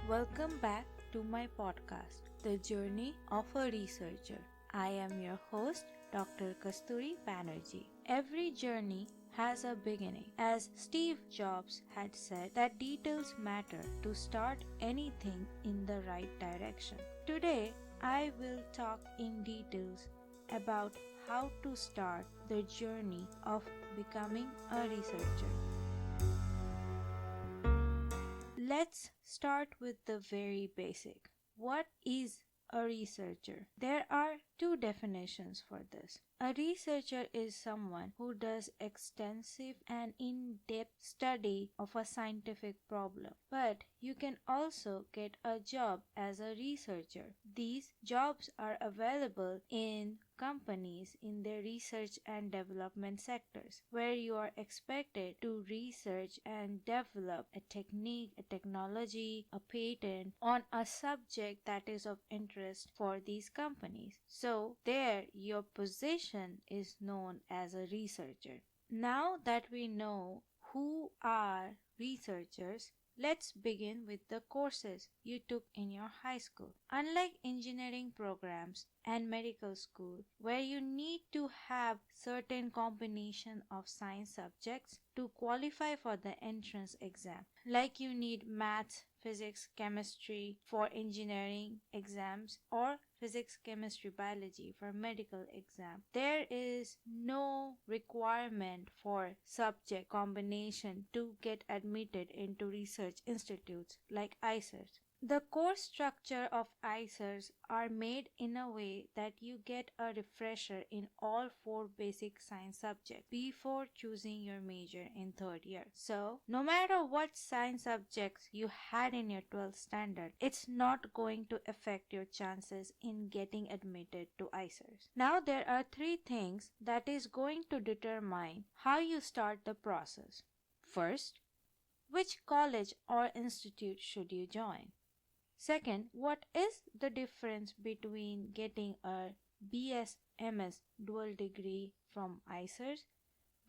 Welcome back to my podcast, The Journey of a Researcher. I am your host, Dr. Kasturi Banerjee. Every journey has a beginning. As Steve Jobs had said, that details matter to start anything in the right direction. Today, I will talk in details about how to start the journey of becoming a researcher. Let's start with the very basic. What is a researcher? There are two definitions for this. A researcher is someone who does extensive and in-depth study of a scientific problem. But you can also get a job as a researcher. These jobs are available in companies in their research and development sectors, where you are expected to research and develop a technique, a technology, a patent on a subject that is of interest for these companies. So there your position is known as a researcher. Now that we know who are researchers, let's begin with the courses you took in your high school. Unlike engineering programs and medical school, where you need to have certain combination of science subjects to qualify for the entrance exam, like you need maths, physics, chemistry for engineering exams or physics, chemistry, biology for medical exam. There is no requirement for subject combination to get admitted into research institutes like ICERs. The course structure of ICERs are made in a way that you get a refresher in all 4 basic science subjects before choosing your major in 3rd year. So, no matter what science subjects you had in your 12th standard, it's not going to affect your chances in getting admitted to ICERs. Now, there are 3 things that is going to determine how you start the process. First, which college or institute should you join? Second, what is the difference between getting a B.Sc M.Sc dual degree from ICERs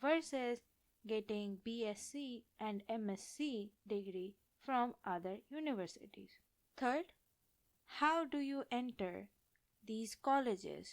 versus getting B.Sc and M.Sc degree from other universities? Third, how do you enter these colleges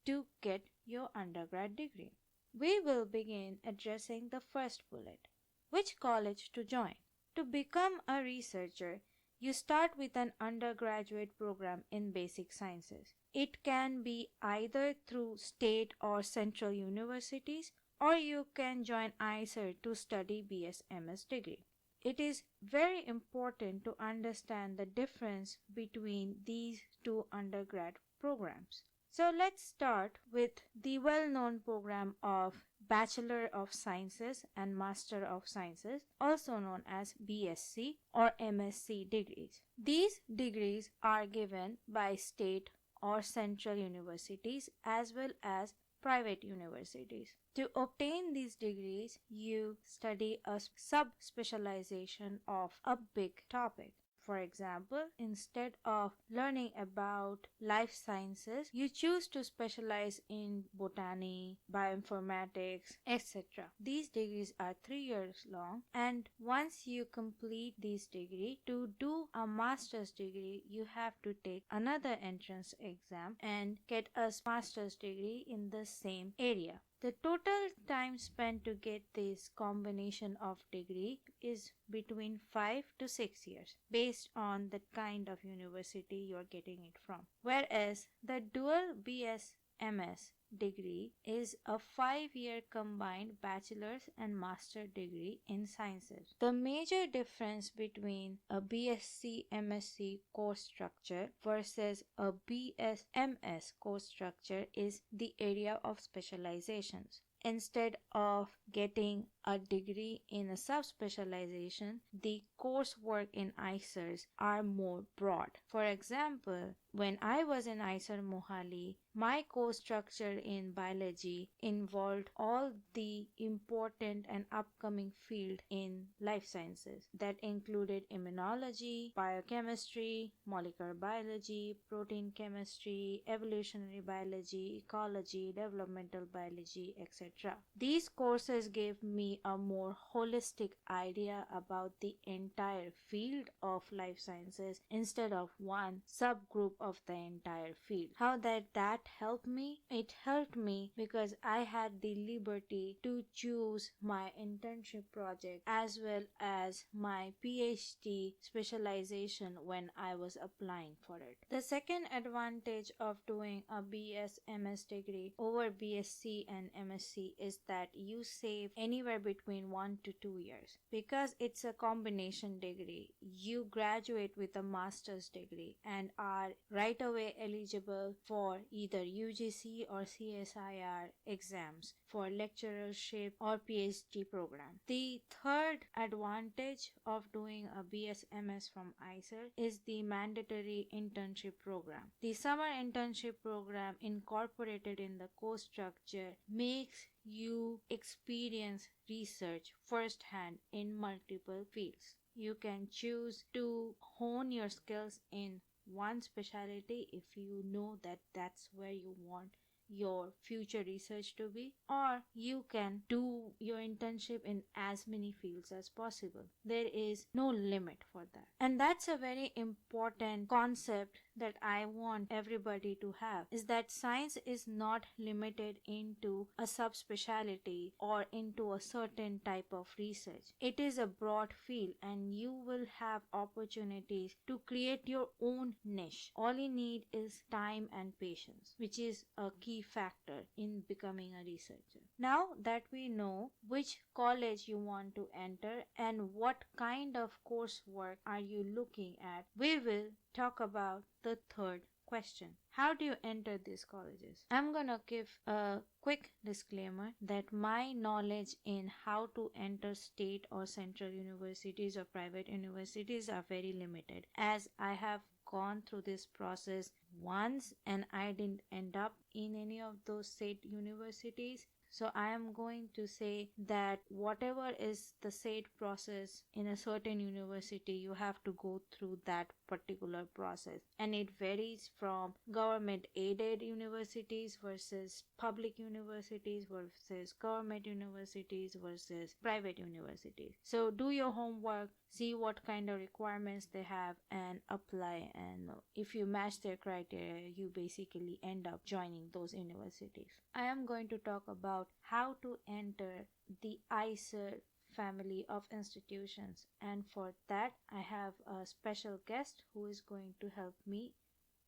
to get your undergrad degree? We will begin addressing the first bullet. Which college to join? To become a researcher, you start with an undergraduate program in basic sciences. It can be either through state or central universities, or you can join ICER to study B.Sc M.Sc degree. It is very important to understand the difference between these two undergrad programs. So let's start with the well-known program of Bachelor of Sciences and Master of Sciences, also known as B.Sc or M.Sc degrees. These degrees are given by state or central universities as well as private universities. To obtain these degrees, you study a sub-specialization of a big topic. For example, instead of learning about life sciences, you choose to specialize in botany, bioinformatics, etc. These degrees are 3 years long, and once you complete this degree, to do a master's degree, you have to take another entrance exam and get a master's degree in the same area. The total time spent to get this combination of degree is between 5 to 6 years based on the kind of university you're getting it from. Whereas the dual B.Sc M.Sc degree is a 5-year combined bachelor's and master degree in sciences. The major difference between a B.Sc M.Sc course structure versus a B.Sc M.Sc course structure is the area of specializations. Instead of getting a degree in a sub-specialization, the coursework in ICERs are more broad. For example, when I was in ICER Mohali, My course structure in biology involved all the important and upcoming field in life sciences that included immunology, biochemistry, molecular biology, protein chemistry, evolutionary biology, ecology, developmental biology, etc. These courses gave me a more holistic idea about the entire field of life sciences instead of one subgroup of the entire field. How that helped me? It helped me because I had the liberty to choose my internship project as well as my PhD specialization when I was applying for it. The second advantage of doing a B.S. M.Sc degree over B.Sc and M.Sc is that you save anywhere between 1 to 2 years. Because it's a combination degree, you graduate with a master's degree and are right away eligible for either UGC or CSIR exams for lecturership or PhD program. The third advantage of doing a BSMS from ICER is the mandatory internship program. The summer internship program incorporated in the course structure makes you experience research firsthand in multiple fields. You can choose to hone your skills in one specialty if you know that that's where you want your future research to be, or you can do your internship in as many fields as possible. There is no limit for that, and that's a very important concept that I want everybody to have, is that science is not limited into a subspecialty or into a certain type of research. It is a broad field and you will have opportunities to create your own niche. All you need is time and patience, which is a key factor in becoming a researcher. Now that we know which college you want to enter and what kind of coursework are you looking at, we will talk about the third question. How do you enter these colleges? I'm gonna give a quick disclaimer that my knowledge in how to enter state or central universities or private universities are very limited, as I have gone through this process once and I didn't end up in any of those state universities. So I am going to say that whatever is the SAT process in a certain university, you have to go through that particular process. And it varies from government aided universities versus public universities versus government universities versus private universities. So do your homework, see what kind of requirements they have and apply, and if you match their criteria, you basically end up joining those universities. I am going to talk about how to enter the ICER family of institutions, and for that I have a special guest who is going to help me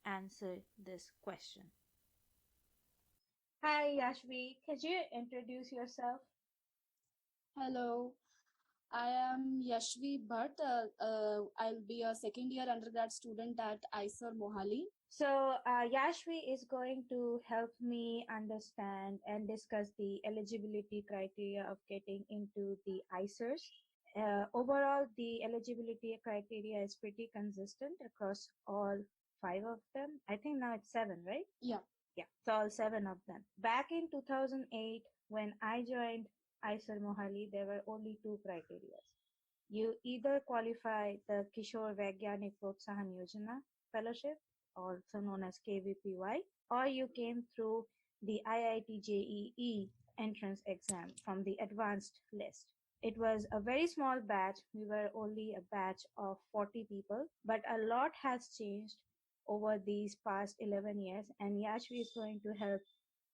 answer this question. Hi Yashvi, could you introduce yourself? Hello, I am Yashvi Bhatt. I'll be a second year undergrad student at ICER Mohali. So, Yashvi is going to help me understand and discuss the eligibility criteria of getting into the ICERs. Overall, the eligibility criteria is pretty consistent across all five of them. I think now it's seven, right? Yeah. Yeah, it's all seven of them. Back in 2008, when I joined ICER Mohali, there were only two criteria. You either qualify the Kishore Vaigyanik Protsahan Yojana Fellowship, also known as KVPY, or you came through the IIT JEE entrance exam from the advanced list. It was a very small batch. We were only a batch of 40 people, but a lot has changed over these past 11 years, and Yashvi is going to help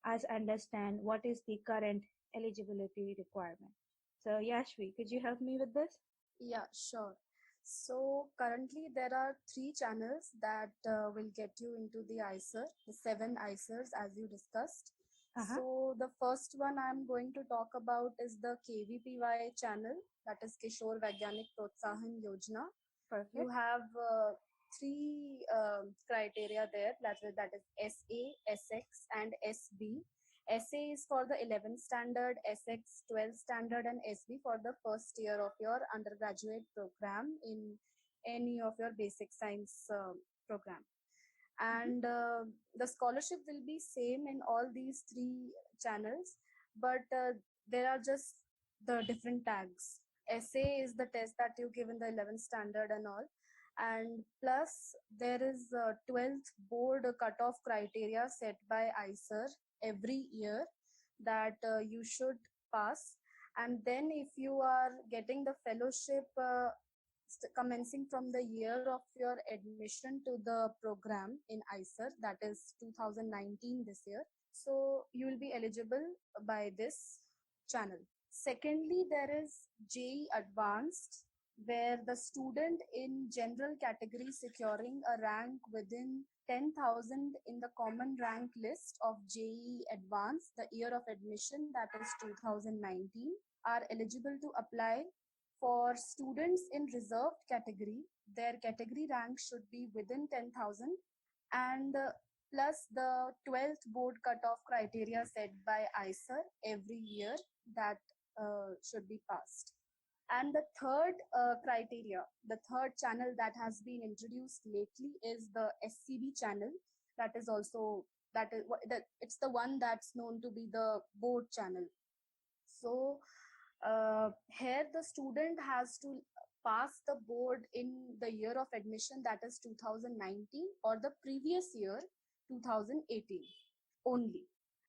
us understand what is the current eligibility requirement. So, Yashvi, could you help me with this? Yeah, sure. So currently there are three channels that will get you into the ICER, the seven ICERs as you discussed. So the first one I'm going to talk about is the KVPY channel, that is Kishore Vaigyanik Protsahan Yojana. Perfect. You have three criteria there, that is SA, SX and SB. SA is for the 11th standard, SX 12th standard, and SB for the first year of your undergraduate program in any of your basic science program. and the scholarship will be same in all these three channels, but there are just the different tags. Essay is the test that you give in the 11th standard and all, and plus there is 12th board cutoff criteria set by ICER every year that you should pass. And then if you are getting the fellowship commencing from the year of your admission to the program in ICER, that is 2019 this year, so you will be eligible by this channel. Secondly, there is JEE Advanced, where the student in general category securing a rank within 10,000 in the common rank list of JEE Advanced, the year of admission, that is 2019, are eligible to apply. For students in reserved category, their category rank should be within 10,000, and plus the 12th board cutoff criteria set by ICER every year that should be passed. And the third criteria, the third channel that has been introduced lately is the SCB channel. That is also it's the one that's known to be the board channel. So here the student has to pass the board in the year of admission, that is 2019, or the previous year 2018 only,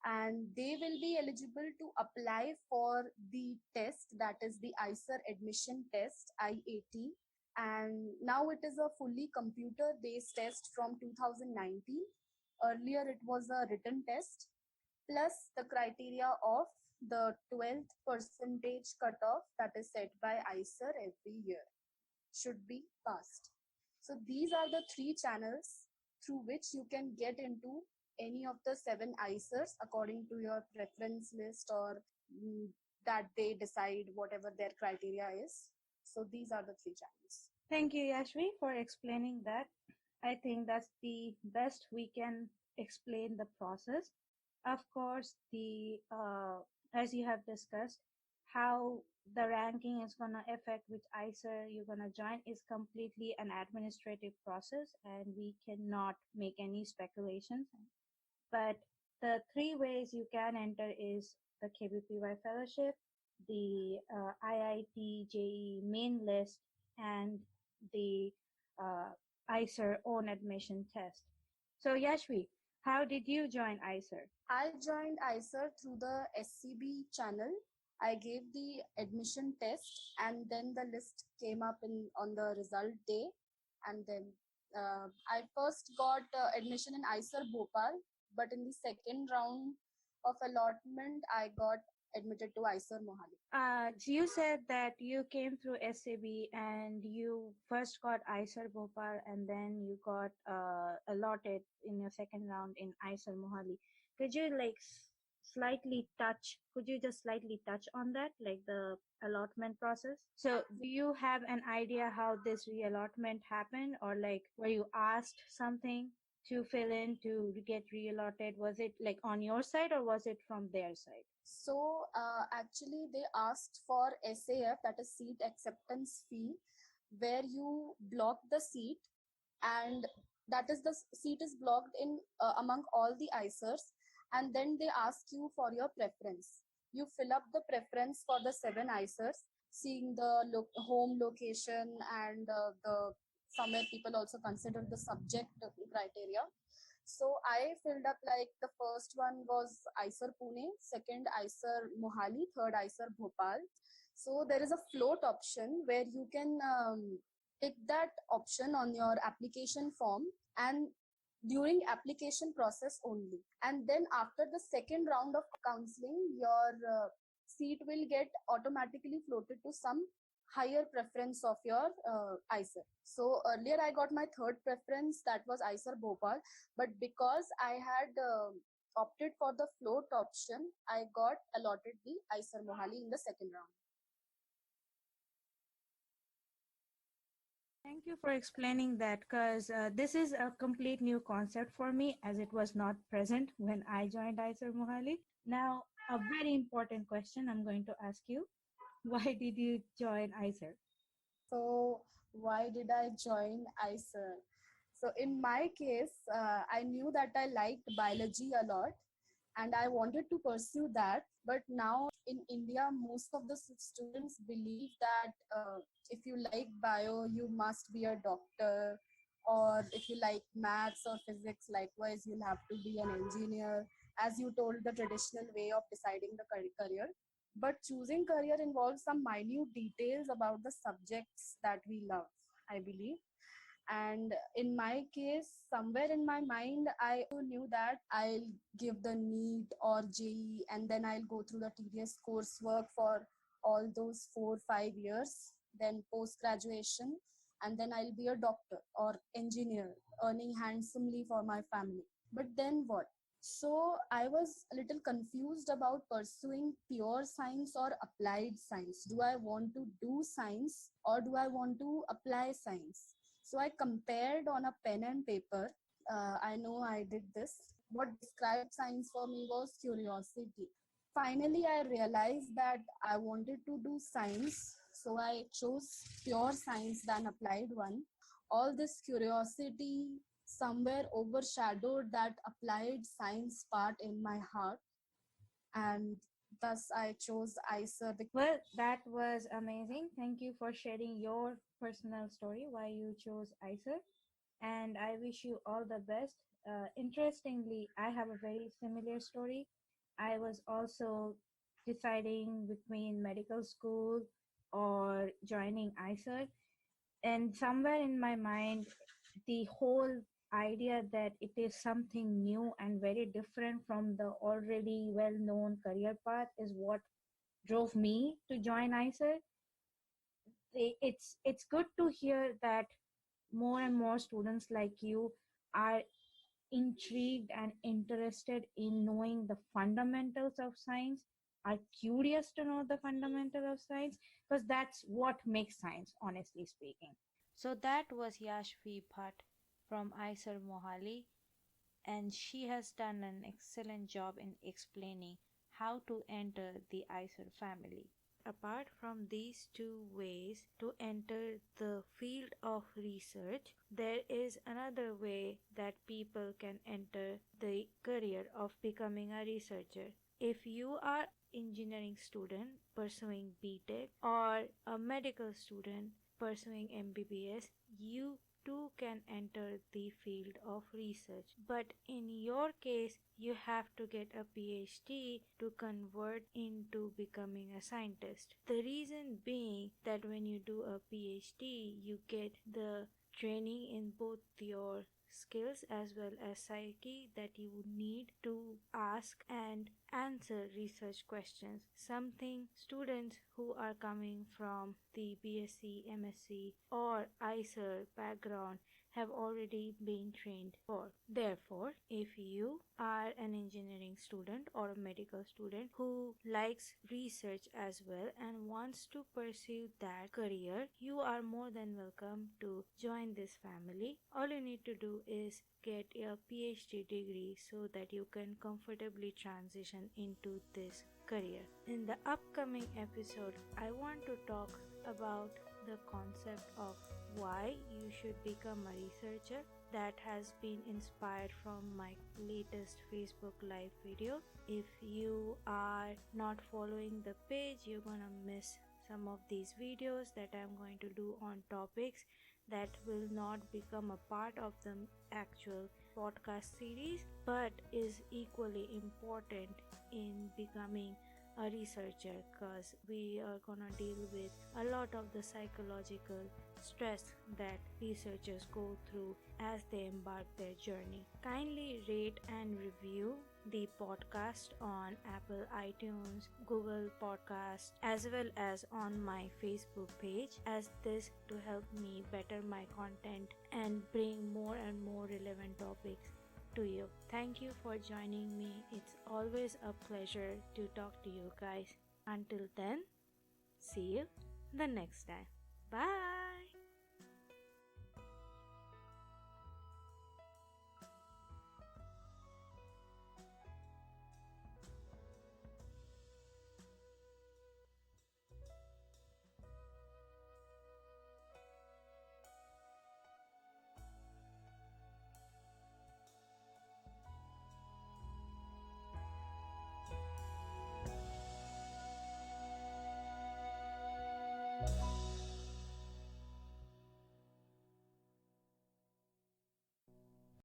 and they will be eligible to apply for the test, that is the ICER admission test, IAT. And now it is a fully computer based test from 2019. Earlier it was a written test, plus the criteria of the 12th percentage cutoff that is set by ICER every year should be passed. So these are the three channels through which you can get into any of the 7 ICERs according to your preference list, or that they decide whatever their criteria is. So these are the three channels. Thank you, Yashvi, for explaining that. I think that's the best we can explain the process. Of course, as you have discussed, how the ranking is going to affect which ICER you're going to join is completely an administrative process, and we cannot make any speculations. But the three ways you can enter is the KBPY fellowship, the IIT JEE main list, and the ICER own admission test. So Yashvi, how did you join ICER? I joined ICER through the SCB channel. I gave the admission test, and then the list came up on the result day. And then I first got admission in ICER Bhopal, but in the second round of allotment, I got admitted to ICER Mohali. You said that you came through SCB and you first got ICER Bhopal and then you got allotted in your second round in ICER Mohali. Could you could you just slightly touch on that, like the allotment process? So do you have an idea how this reallotment happened, or like were you asked something to fill in to get reallotted? Was it like on your side or was it from their side? So actually they asked for SAF, that is seat acceptance fee, where you block the seat, and that is the seat is blocked in among all the ICERs, and then they ask you for your preference. You fill up the preference for the 7 ICERs, seeing the home location, and the somewhere people also consider the subject criteria. So I filled up, like the first one was ICER Pune, second ICER Mohali, third ICER Bhopal. So there is a float option where you can tick that option on your application form, and during application process only. And then after the second round of counseling, your seat will get automatically floated to some higher preference of your ICER. So earlier I got my third preference, that was ICER Bhopal, but because I had opted for the float option, I got allotted the ICER Mohali in the second round. Thank you for explaining that, because this is a complete new concept for me, as it was not present when I joined ICER Mohali. Now, a very important question I'm going to ask you. Why did you join ICER? So why did I join ICER? So in my case, I knew that I liked biology a lot and I wanted to pursue that. But now in India, most of the students believe that if you like bio, you must be a doctor, or if you like maths or physics, likewise, you'll have to be an engineer, as you told, the traditional way of deciding the career. But choosing career involves some minute details about the subjects that we love, I believe. And in my case, somewhere in my mind, I knew that I'll give the NEET or JE, and then I'll go through the tedious coursework for all those 4 5 years, then post graduation, and then I'll be a doctor or engineer, earning handsomely for my family. But then what? So I was a little confused about pursuing pure science or applied science. Do I want to do science or do I want to apply science? So I compared on a pen and paper. I know I did this. What described science for me was curiosity. Finally, I realized that I wanted to do science. So I chose pure science than applied one. All this curiosity somewhere overshadowed that applied science part in my heart. And thus I chose ICER. Well, that was amazing. Thank you for sharing your personal story why you chose ICER, and I wish you all the best. Interestingly, I have a very similar story. I was also deciding between medical school or joining ICER, and somewhere in my mind, the whole idea that it is something new and very different from the already well known career path is what drove me to join ICER. It's good to hear that more and more students like you are intrigued and interested in knowing the fundamentals of science, are curious to know the fundamental of science, because that's what makes science, honestly speaking. So that was Yashvi Bhatt from ICER Mohali, and she has done an excellent job in explaining how to enter the ICER family. Apart from these two ways to enter the field of research, there is another way that people can enter the career of becoming a researcher. If you are engineering student pursuing B.Tech or a medical student pursuing MBBS, you too can enter the field of research. But in your case, you have to get a PhD to convert into becoming a scientist. The reason being that when you do a PhD, you get the training in both your skills as well as psyche that you need to ask and answer research questions, something students who are coming from the B.Sc M.Sc or ICER background have already been trained for. Therefore, if you are an engineering student or a medical student who likes research as well and wants to pursue that career, you are more than welcome to join this family. All you need to do is get a PhD degree so that you can comfortably transition into this career. In the upcoming episode, I want to talk about the concept of why you should become a researcher. That has been inspired from my latest Facebook live video. If you are not following the page, you're gonna miss some of these videos that I'm going to do on topics that will not become a part of the actual podcast series but is equally important in becoming a researcher, because we are gonna deal with a lot of the psychological stress that researchers go through as they embark their journey. Kindly rate and review the podcast on Apple iTunes, Google Podcast, as well as on my Facebook page, as this to help me better my content and bring more and more relevant topics to you. Thank you for joining me. It's always a pleasure to talk to you guys. Until then, see you the next time. Bye.